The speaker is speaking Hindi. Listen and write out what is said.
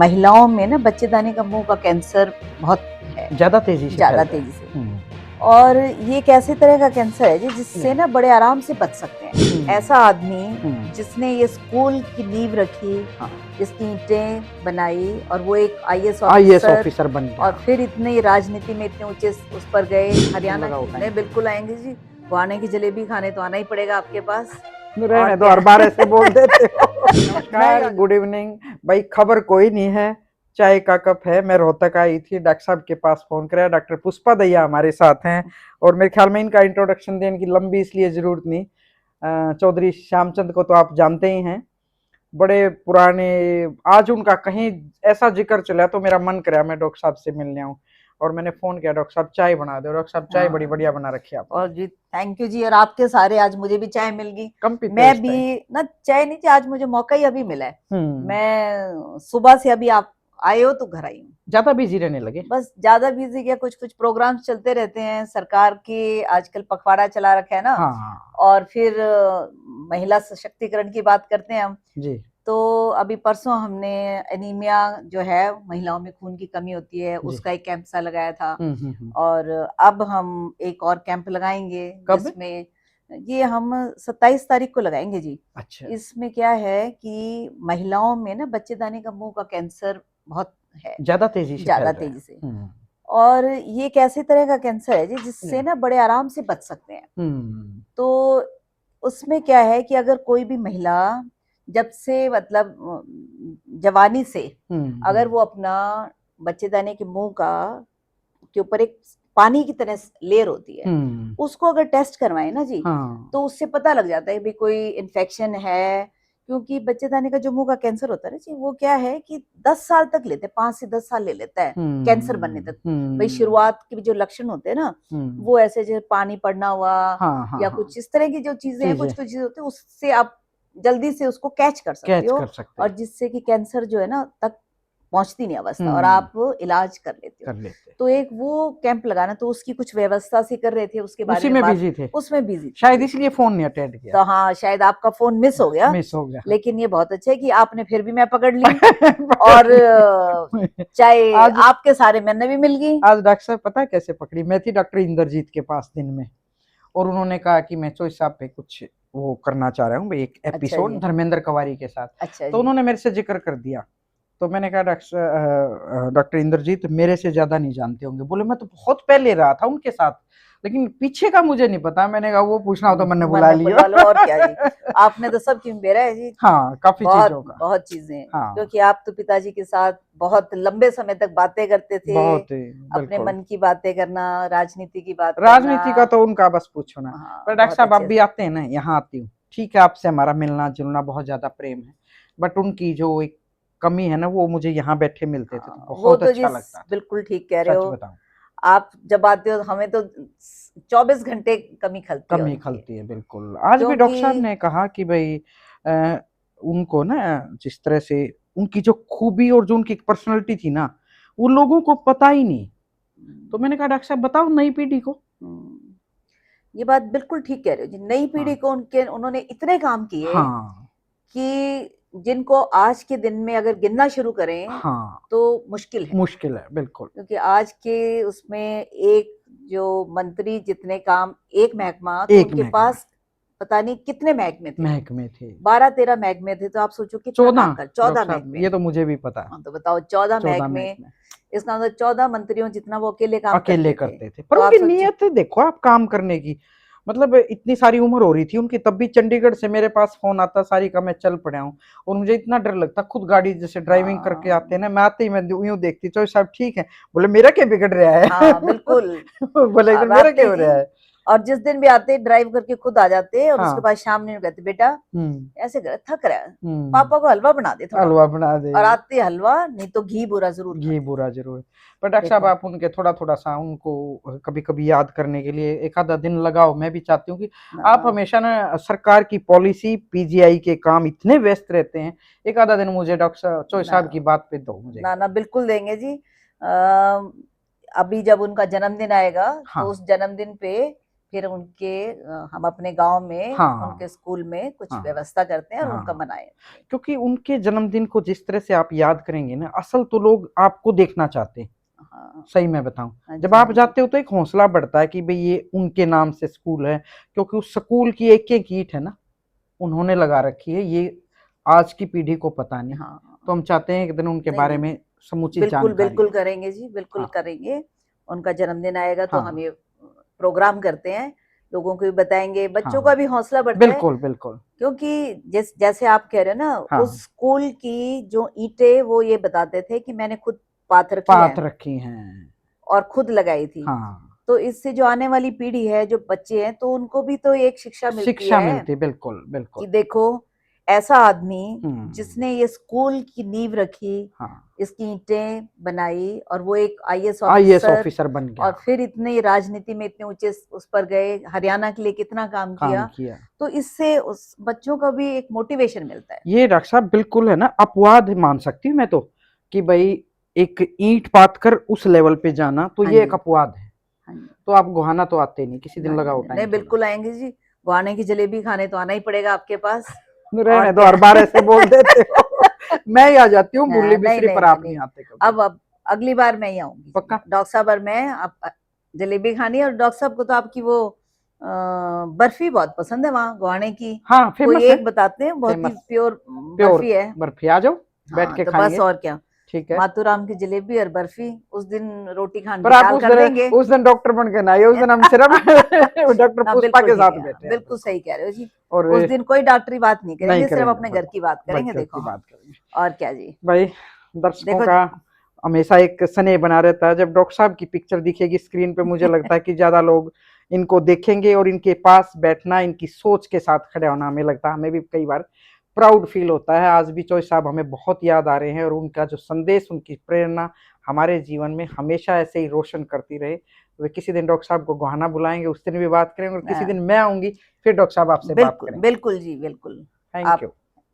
महिलाओं में ना बच्चेदानी का मुंह का कैंसर बहुत है, ज्यादा तेजी से ज्यादा फैलता है। तेजी से। और ये एक ऐसे तरह का कैंसर है जिससे ना बड़े आराम से बच सकते हैं। ऐसा आदमी जिसने ये स्कूल की नींव रखी, इसकी ईंटें बनाई और वो एक आईएएस ऑफिसर बन गया और फिर इतने राजनीति में इतने ऊंचे उस पर गए। हरियाणा में बिल्कुल आएंगे जी, वो आने की जलेबी खाने तो आना ही पड़ेगा आपके पास। रहने दो, हर बार ऐसे बोल देते हो। नमस्कार, गुड इवनिंग भाई। खबर कोई नहीं है, चाय का कप है। मैं रोहतक आई थी, डॉक्टर साहब के पास फोन कराया। डॉक्टर पुष्पा दहिया हमारे साथ हैं और मेरे ख्याल में इनका इंट्रोडक्शन देने की लंबी इसलिए जरूरत नहीं। चौधरी श्यामचंद को तो आप जानते ही हैं, बड़े पुराने। आज उनका कहीं ऐसा जिक्र चला तो मेरा मन कराया मैं डॉक्टर साहब से मिलने आऊँ, और मैंने फोन किया, डॉक्टर साहब चाय बना दो। डॉक्टर साहब चाय बड़ी बढ़िया बना रखी है आप। और जी थैंक यू जी। और आपके सारे, आज मुझे भी चाय मिल गई। मैं भी ना चाय नहीं थी, आज मुझे मौका ही अभी मिला है। मैं सुबह से अभी आप आए हो तो घर आई हूँ। ज्यादा बिजी रहने लगे? बस ज्यादा बिजी क्या, कुछ कुछ प्रोग्राम्स चलते रहते हैं सरकार के। आजकल पखवाड़ा चला रखा है ना। और फिर महिला सशक्तिकरण की बात करते हैं हम जी। तो अभी परसों हमने एनीमिया जो है, महिलाओं में खून की कमी होती है, उसका एक कैंप सा लगाया था। और अब हम एक और कैंप लगाएंगे। जिसमें ये हम 27 तारीख को लगाएंगे जी। अच्छा। इसमें क्या है कि महिलाओं में ना बच्चेदानी का मुंह का कैंसर बहुत है, ज्यादा तेजी से। और ये एक ऐसे तरह का कैंसर है जी जिससे ना बड़े आराम से बच सकते हैं। तो उसमें क्या है कि अगर कोई भी महिला जब से मतलब जवानी से अगर वो अपना बच्चेदानी के मुंह का के ऊपर एक पानी की तरह लेयर होती है, उसको अगर टेस्ट करवाए ना जी, तो उससे पता लग जाता है भी कोई इन्फेक्शन है। क्योंकि बच्चेदानी का जो मुंह का कैंसर होता है ना जी, वो क्या है कि 10 साल तक लेते हैं, 5 से 10 साल ले लेता है कैंसर बनने तक। भाई शुरुआत के जो लक्षण होते हैं ना, वो ऐसे जैसे पानी पड़ना हुआ या कुछ इस तरह की जो चीजें हैं, कुछ कुछ चीजें होती है, उससे आप जल्दी से उसको कैच कर सकते हो और जिससे कि कैंसर जो है ना तक पहुंचती नहीं अवस्था और आप इलाज कर लेते हो। तो एक वो कैंप लगाना, तो उसकी कुछ व्यवस्था से कर रहे थे, उसके बारे में बिजी थे। उसमें बिजी शायद इसलिए फोन नहीं अटेंड किया। तो हाँ, शायद आपका फोन मिस हो गया। लेकिन ये बहुत अच्छा है कि आपने फिर भी मैं पकड़ ली और चाहे आपके सारे मैंने भी मिल गई। आज डॉक्टर साहब पता है कैसे पकड़ी? मैं थी डॉक्टर इंद्रजीत के पास दिन में, और उन्होंने कहा कि मैं चौधरी साहब पे कुछ वो करना चाह रहा हूँ भाई, एक एपिसोड धर्मेंद्र कवारी के साथ। अच्छा। तो उन्होंने मेरे से जिक्र कर दिया, तो मैंने कहा डॉक्टर इंद्रजीत मेरे से ज्यादा नहीं जानते होंगे। बोले मैं तो बहुत पहले रहा था उनके साथ, लेकिन पीछे का मुझे नहीं पता। मैंने कहा वो पूछना हो तो मैंने बुला लिया। और क्या जी, आपने तो सब क्यों बेरा है जी। हाँ, काफी चीजों का, बहुत चीजें। क्योंकि आप तो पिताजी के साथ बहुत लंबे समय तक बातें करते थे, अपने मन की बातें करना, राजनीति की बात करना। राजनीति का तो उनका बस पूछो ना। पर डॉक्टर साहब आप भी आते हैं ना, यहाँ आती हूँ, ठीक है, आपसे हमारा मिलना जुलना बहुत ज्यादा प्रेम है, बट उनकी जो एक कमी है ना, वो मुझे यहाँ बैठे मिलते थे तो बहुत अच्छा लगता है। बिल्कुल ठीक कह रहे हो। आप जब आते हो हमें तो 24 घंटे कमी खलती है। बिल्कुल। आज भी डॉक्टर साहब ने कहा कि भाई उनको ना, जिस तरह से उनकी जो खूबी और जो उनकी पर्सनालिटी थी ना, वो लोगों को पता ही नहीं। तो मैंने कहा डॉक्टर साहब बताओ नई पीढ़ी को। ये बात बिल्कुल ठीक कह रहे हो जी। नई पीढ़ी को उन्होंने इतने काम किए कि जिनको आज के दिन में अगर गिनना शुरू करें तो मुश्किल है बिल्कुल। क्योंकि आज के उसमें एक जो मंत्री जितने काम, एक महकमा, तो उनके पास पता नहीं कितने महकमे थे 12-13 महकमे थे। तो आप सोचो कि 14 महकमे। ये तो मुझे भी पता है। तो बताओ 14 महकमे, इसका मतलब 14 मंत्रियों जितना वो अकेले करते थे। पर उनकी नीयत देखो आप काम करने की, मतलब इतनी सारी उम्र हो रही थी उनकी, तब भी चंडीगढ़ से मेरे पास फोन आता सारी का मैं चल पड़ा हूँ। और मुझे इतना डर लगता, खुद गाड़ी जैसे ड्राइविंग करके आते हैं ना, मैं आते ही मैं यूं देखती, चौधरी साहब ठीक है? बोले मेरा क्या बिगड़ रहा है? बिल्कुल। बोले मेरा क्या हो रहा है? और जिस दिन भी आते ड्राइव करके खुद आ जाते और उसके बाद शाम में कहते बेटा ऐसे कर, थक रहा है, पापा को हलवा बना दे, हलवा बना दे। और आते हलवा नहीं तो घी बुरा जरूर। पर डॉक्टर साहब आप उनके थोड़ा सा उनको कभी कभी याद करने के लिए एक आधा दिन लगाओ। मैं भी चाहती हूँ कि आप हमेशा ना सरकार की पॉलिसी, पीजीआई के काम इतने व्यस्त रहते हैं, एक आधा दिन मुझे डॉक्टर चौधरी साहब की बात पे दो मुझे। ना बिल्कुल देंगे जी। अभी जब उनका जन्मदिन आएगा तो उस जन्मदिन पे फिर उनके हम अपने गांव में उनके स्कूल में कुछ व्यवस्था करते हैं और उनका मनाएं, क्योंकि उनके जन्मदिन को जिस तरह से आप याद करेंगे ना, असल तो लोग आपको देखना चाहते हैं। सही मैं बताऊं, जब आप जाते हो तो एक हौसला बढ़ता है कि भाई ये उनके नाम से स्कूल है, क्योंकि उस स्कूल की एक एक ईंट है ना उन्होंने लगा रखी है, ये आज की पीढ़ी को पता नहीं। तो हम चाहते हैं एक दिन उनके बारे में समुचित जानकारी। बिल्कुल करेंगे जी, बिल्कुल करेंगे। उनका जन्मदिन आएगा तो हम ये प्रोग्राम करते हैं, लोगों को भी बताएंगे, बच्चों का भी हौसला बढ़ता है। बिल्कुल बिल्कुल, क्योंकि जैसे आप कह रहे हो ना, उस स्कूल की जो ईंटें वो ये बताते थे कि मैंने खुद पाथ रखी हैं और खुद लगाई थी। तो इससे जो आने वाली पीढ़ी है, जो बच्चे हैं, तो उनको भी तो एक शिक्षा मिलती है। बिल्कुल बिल्कुल, कि देखो ऐसा आदमी जिसने ये स्कूल की नींव रखी, इसकी ईंटें बनाई, और वो एक आईएएस ऑफिसर बन गया, और फिर इतने राजनीति में इतने ऊंचे उस पर गए, हरियाणा के लिए कितना काम किया। तो इससे उस बच्चों का भी एक मोटिवेशन मिलता है। ये डॉक्टर साहब बिल्कुल है ना, अपवाद मान सकती हूँ मैं तो, कि भाई एक ईंट पात कर उस लेवल पे जाना, तो ये एक अपवाद है। तो आप गोहाना तो आते नहीं, किसी दिन लगा उठाएंगे? नहीं, बिल्कुल आएंगे जी, गोहाने की जलेबी खाने तो आना ही पड़ेगा आपके पास। रहने दो, हर बार ऐसे बोल देते हो। मैं ही आ जाती हूँ मुरली बिसरी पर, आप नहीं आते कभी। अब अगली बार मैं ही आऊंगी पक्का डॉक्टर साहब, और मैं आप जलेबी खानी। और डॉक्टर साहब को तो आपकी वो बर्फी बहुत पसंद है वहाँ गोहाने की। फेमस है, एक बताते हैं, बहुत ही प्योर बर्फी है। बर्फी, आ जाओ बैठ के खाएंगे। बस और क्या, ठीक है, मातूराम की जलेबी और बर्फी। उस दिन रोटी खान पर आप उस दिन डॉक्टर बन के ना आइए, उस दिन हम सिर्फ डॉक्टर पुष्पा के साथ बैठे। बिल्कुल सही कह रहे हो जी, और उस दिन कोई डॉक्टरी बात नहीं करेंगे, सिर्फ अपने घर की बात करेंगे। देखो और क्या जी भाई, दर्शकों का हमेशा एक स्नेह बना रहता है, जब डॉक्टर साहब की पिक्चर दिखेगी स्क्रीन पे, मुझे लगता है कि ज्यादा लोग इनको देखेंगे और इनके पास बैठना, इनकी सोच के साथ खड़े होना, हमें लगता है, हमें भी कई बार प्राउड फील होता है। आज भी चौधरी साहब हमें बहुत याद आ रहे हैं, और उनका जो संदेश, उनकी प्रेरणा हमारे जीवन में हमेशा ऐसे ही रोशन करती रहे। वे किसी दिन डॉक्टर साहब को गोहाना बुलाएंगे, उस दिन भी बात करेंगे, और किसी दिन मैं आऊंगी, फिर डॉक्टर साहब आपसे बात करेंगे। बिल्कुल जी, बिल्कुल। Thank you.